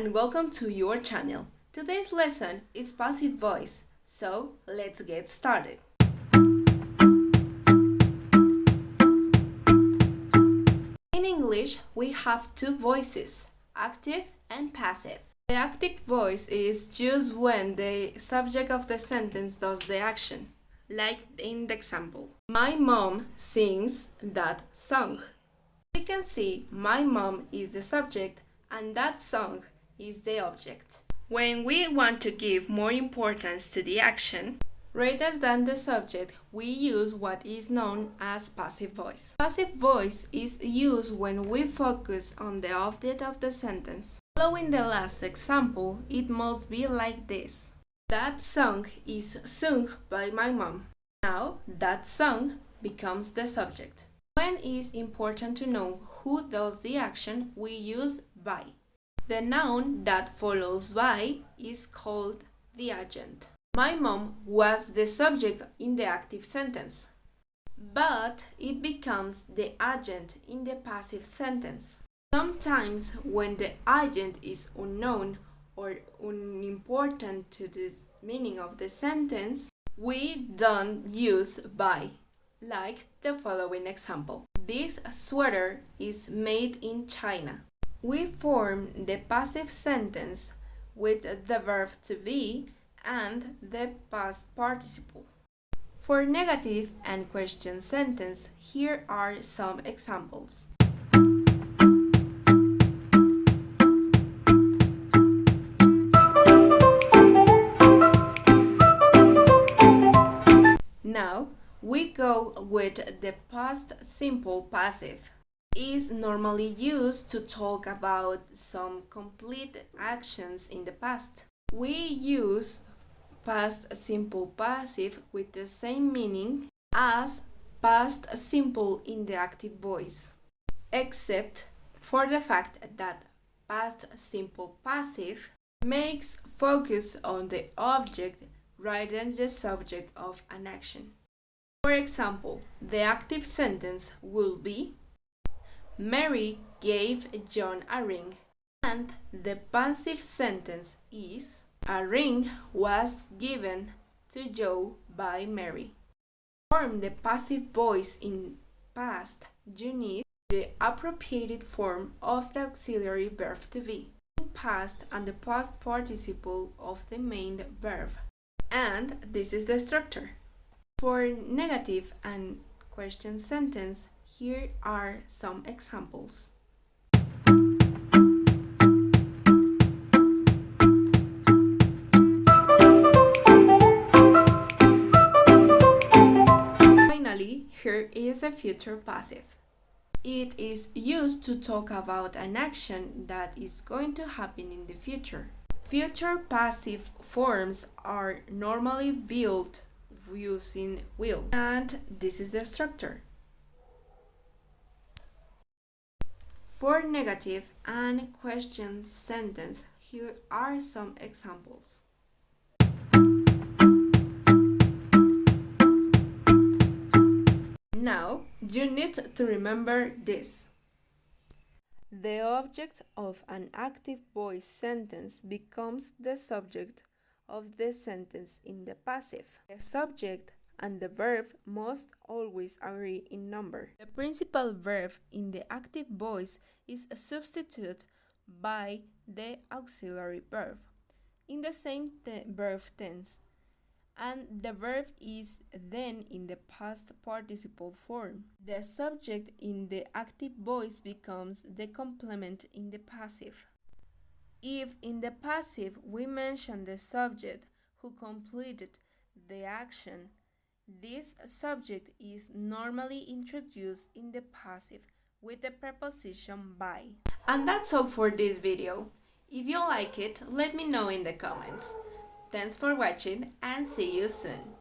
and welcome to your channel. Today's lesson is passive voice, so let's get started. In English, we have two voices, active and passive. The active voice is used when the subject of the sentence does the action, like in the example. My mom sings that song. We can see my mom is the subject and that song is the object. When we want to give more importance to the action, rather than the subject, we use what is known as passive voice. Passive voice is used when we focus on the object of the sentence. Following the last example, it must be like this. That song is sung by my mom. Now, that song becomes the subject. When it is important to know who does the action, we use by. The noun that follows by is called the agent. My mom was the subject in the active sentence, but it becomes the agent in the passive sentence. Sometimes when the agent is unknown or unimportant to the meaning of the sentence, we don't use by. Like the following example. This sweater is made in China. We form the passive sentence with the verb to be and the past participle. For negative and question sentence, here are some examples. Now, we go with the past simple passive. Is normally used to talk about some complete actions in the past. We use past simple passive with the same meaning as past simple in the active voice, except for the fact that past simple passive makes focus on the object rather than the subject of an action. For example, the active sentence will be Mary gave John a ring, and the passive sentence is a ring was given to Joe by Mary. To form the passive voice in past, you need the appropriate form of the auxiliary verb to be in past and the past participle of the main verb. And this is the structure. For negative and question sentence, here are some examples. Finally, here is the future passive. It is used to talk about an action that is going to happen in the future. Future passive forms are normally built using will, and this is the structure. For negative and question sentence, here are some examples. Now, you need to remember this. The object of an active voice sentence becomes the subject of the sentence in the passive. The subject and the verb must always agree in number. The principal verb in the active voice is substituted by the auxiliary verb in the same verb tense, and the verb is then in the past participle form. The subject in the active voice becomes the complement in the passive. If in the passive we mention the subject who completed the action, this subject is normally introduced in the passive with the preposition by. And that's all for this video. If you like it, let me know in the comments. Thanks for watching and see you soon.